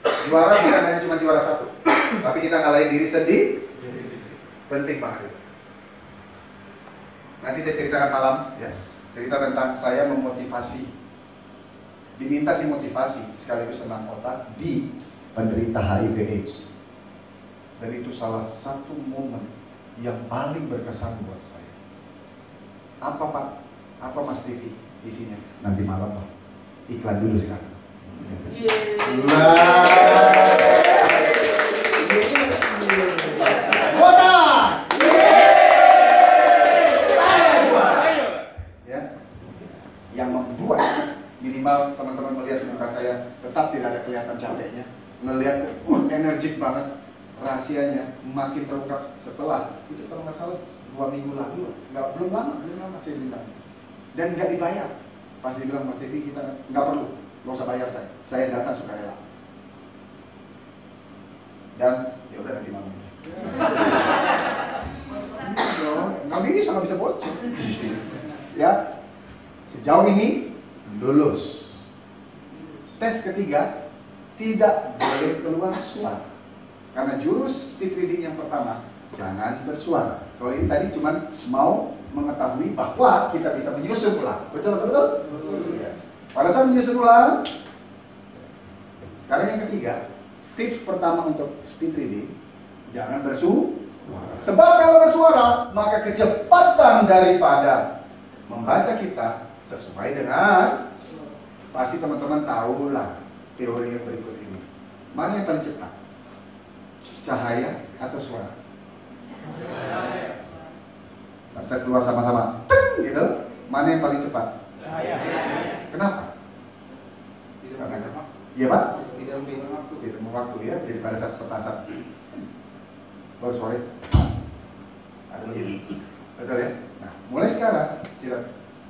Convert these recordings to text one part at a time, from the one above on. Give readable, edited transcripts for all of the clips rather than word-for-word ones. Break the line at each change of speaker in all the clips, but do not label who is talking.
Juara bukan hanya cuma juara satu, tapi kita ngalahin diri sendiri. Penting banget itu. Nanti saya ceritakan malam, ya, cerita tentang saya memotivasi, diminta sih motivasi sekaligus senam otak di penderita HIV/AIDS. Dan itu salah satu momen yang paling berkesan buat saya. Apa Pak? Apa Mas TV isinya? Nanti malam Pak. Iklan dulu sekarang. Yang membuat minimal teman-teman melihat muka saya tetap tidak ada kelihatan capeknya, melihat energik banget. Rahasianya makin terungkap setelah itu, kalau nggak salah 2 minggu lalu, belum lama saya bilang, dan nggak dibayar. Pas dibilang Mas TV, kita nggak perlu, nggak usah bayar saya datang sukarela. Dan ya udah nanti malam. Nggak bisa bocor. Ya, sejauh ini lulus. Tes ketiga tidak boleh keluar suara. Karena jurus speed reading yang pertama, jangan bersuara. Kalau ini tadi cuma mau mengetahui bahwa kita bisa menyusun ulang. Betul? Yes. Pada saat menyusun ulang, sekarang yang ketiga, tips pertama untuk speed reading, jangan bersuara. Sebab kalau bersuara, maka kecepatan daripada membaca kita sesuai dengan, pasti teman-teman tahulah teori yang berikut ini. Mana yang paling cepat? Cahaya atau suara? Cahaya. Saya keluar sama-sama, gitu. Mana yang paling cepat? Cahaya. Kenapa? Iya Pak? Tidak membuang waktu ya. Jadi pada saat petasan, baru sore, ada begini. Betul ya? Nah, mulai sekarang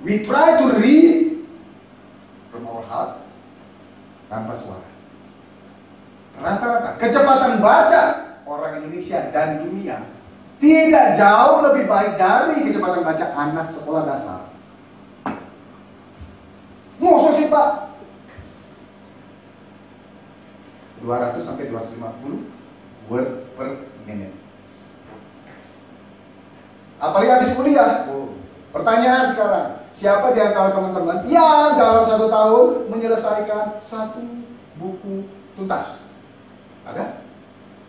we try to read from our heart tanpa suara. Rata-rata kecepatan baca orang Indonesia dan dunia tidak jauh lebih baik dari kecepatan baca anak sekolah dasar. Musuh sih Pak, 200 sampai 250 word per minute. Apalagi habis kuliah. Pertanyaan sekarang, siapa di antara teman-teman yang dalam 1 tahun menyelesaikan 1 buku tuntas? Ada?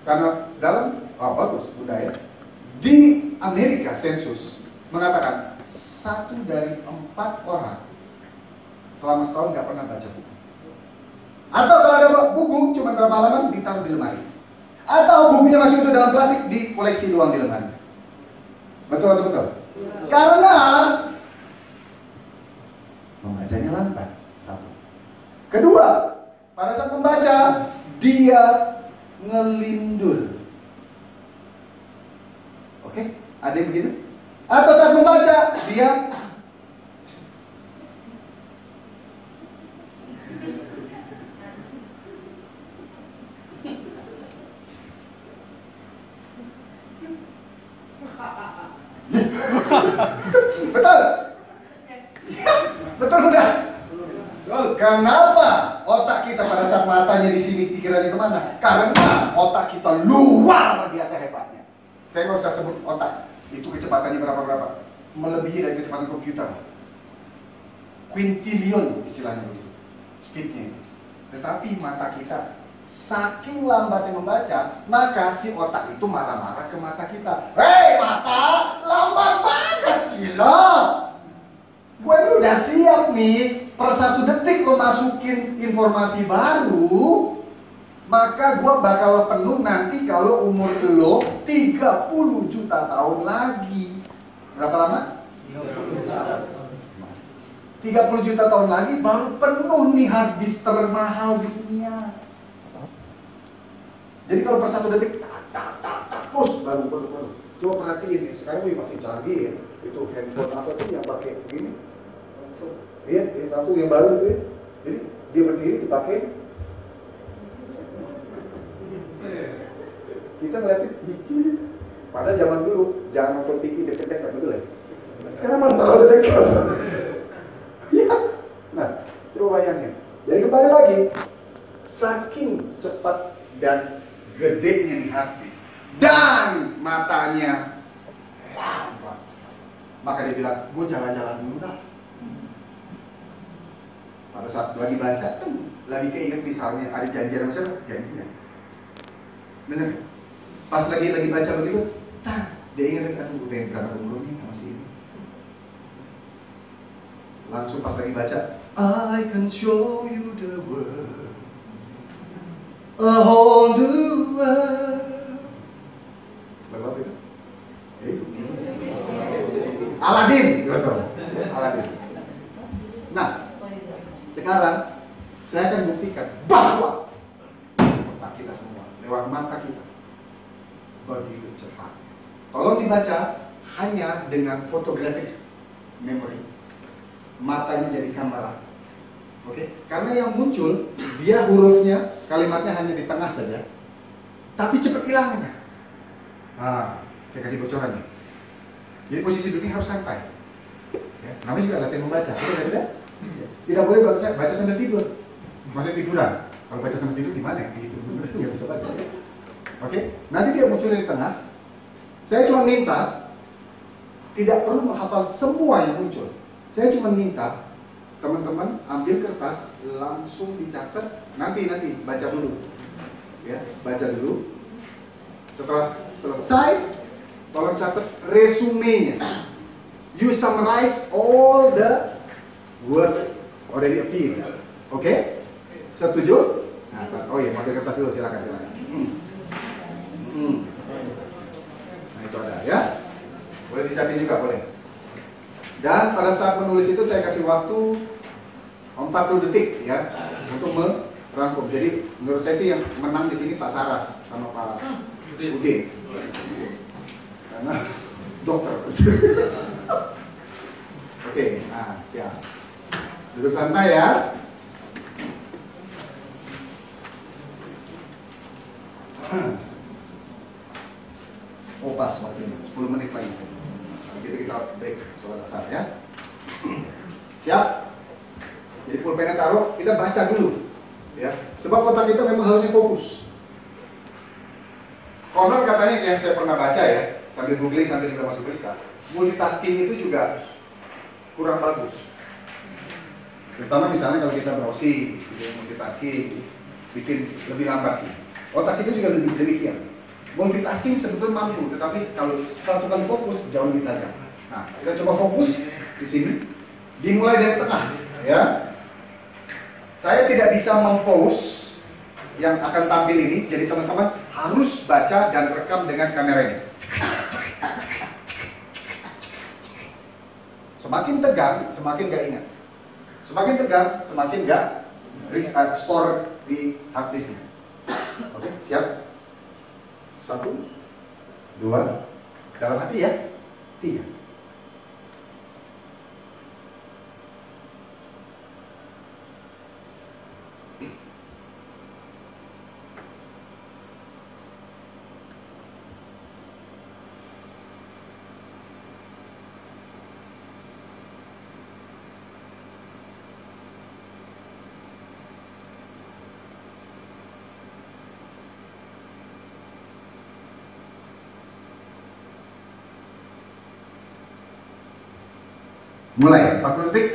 Karena dalam, bagus, budaya. Di Amerika, sensus mengatakan 1 dari 4 orang selama setahun nggak pernah baca buku. Atau kalau ada buku cuma berapa halaman, ditaruh di lemari. Atau bukunya masih utuh dalam plastik, di koleksi doang di lemari. Betul. Karena membacanya lambat. 1. Kedua, pada saat membaca dia ngelindur. Oke? Ada yang begitu? Atau saat membaca dia betul? Betul enggak? Kenapa otak kita pada saat matanya di sini, pikirannya kemana? Karena otak kita luar biasa hebatnya. Saya nggak usah sebut otak, itu kecepatannya berapa, melebihi dari kecepatan komputer. Quintillion istilahnya begitu, speednya itu. Tetapi mata kita saking lambatnya membaca, maka si otak itu marah-marah ke mata kita. Hei mata, lambat banget sih lo. Gue ini udah siap nih, per 1 detik lo masukin informasi baru, maka gue bakal penuh nanti kalau umur lo 30 juta tahun lagi. Berapa lama? 30 juta tahun lagi baru penuh nih hard disk termahal di dunia. Jadi kalau per 1 detik push baru. Coba perhatiin nih, sekarang gue makin canggih ya. Itu handphone apa tuh yang pakai begini? Iya, satu yang baru itu ya. Jadi dia berdiri dipakai. Kita ngeliatin dikit. Padahal zaman dulu jangan nonton TV dekat-dekat, betul ya? Sekarang mana terlalu dekat. Iya. Nah, coba bayangin. Jadi kembali lagi, saking cepat dan gedenya nih hard disk. Dan matanya lambat sekali. Maka dia bilang, gue jalan-jalan dulu dah. Pada saat lagi baca, lagi keinget misalnya ada janjian sama siapa? Janjian. Bener gak? Pas lagi baca begitu, dia ingat lagi, aduh gue pengen berangkat umroh nih sama si ini. Langsung pas lagi baca, I can show you the world, a whole new world. Lagu apa itu? Ya itu. Aladin, betul. Aladin. Nah, sekarang saya akan buktikan bahwa otak kita semua lewat mata kita begitu cepat. Tolong dibaca hanya dengan photographic memory. Matanya jadi kamera. Oke? Karena yang muncul dia hurufnya, kalimatnya hanya di tengah saja. Tapi cepat hilangnya. Nah, saya kasih bocorannya. Jadi posisi duduknya harus santai. Ya, namanya juga latihan membaca. Tidak? Tidak boleh baca sambil tidur. Maksudnya tiduran. Kalau baca sambil tidur gimana ya? Tidur nggak bisa baca ya. Oke? Nanti dia muncul di tengah. Saya cuma minta tidak perlu menghafal semua yang muncul. Saya cuma minta teman-teman ambil kertas langsung dicatat. Nanti baca dulu. Ya, baca dulu. Setelah selesai, tolong catat resumenya. You summarize all the words already appeared. Oke? Setuju? Nah, oh iya, pakai kertas dulu, silakan. Nah, itu ada ya. Boleh disiapin juga, boleh. Dan pada saat menulis itu saya kasih waktu 40 detik ya untuk merangkum. Jadi menurut saya sih yang menang di sini Pak Saras sama Pak Udin. Karena dokter. Oke, nah siap. Duduk santai ya. Oh pas waktunya, 10 menit lagi. Begitu kita break sholat asar ya. Siap? Jadi pulpennya taruh, kita baca dulu ya. Sebab otak kita memang harusnya fokus. Konon katanya yang saya pernah baca ya, sambil googling sambil juga masuk berita, multitasking itu juga kurang bagus. Terutama misalnya kalau kita browsing, multitasking, bikin lebih lambat. Otak kita juga lebih demikian. Multitasking sebetulnya mampu, tetapi kalau satu kali fokus jauh lebih tajam. Nah, kita coba fokus di sini. Dimulai dari tengah, ya. Saya tidak bisa mempost yang akan tampil ini, jadi teman-teman harus baca dan rekam dengan kameranya. Semakin tegang, semakin gak ingat. Semakin tegang, semakin gak store di hard disknya. Oke, siap? 1, 2, dalam hati ya, 3. Mulai, 40 detik.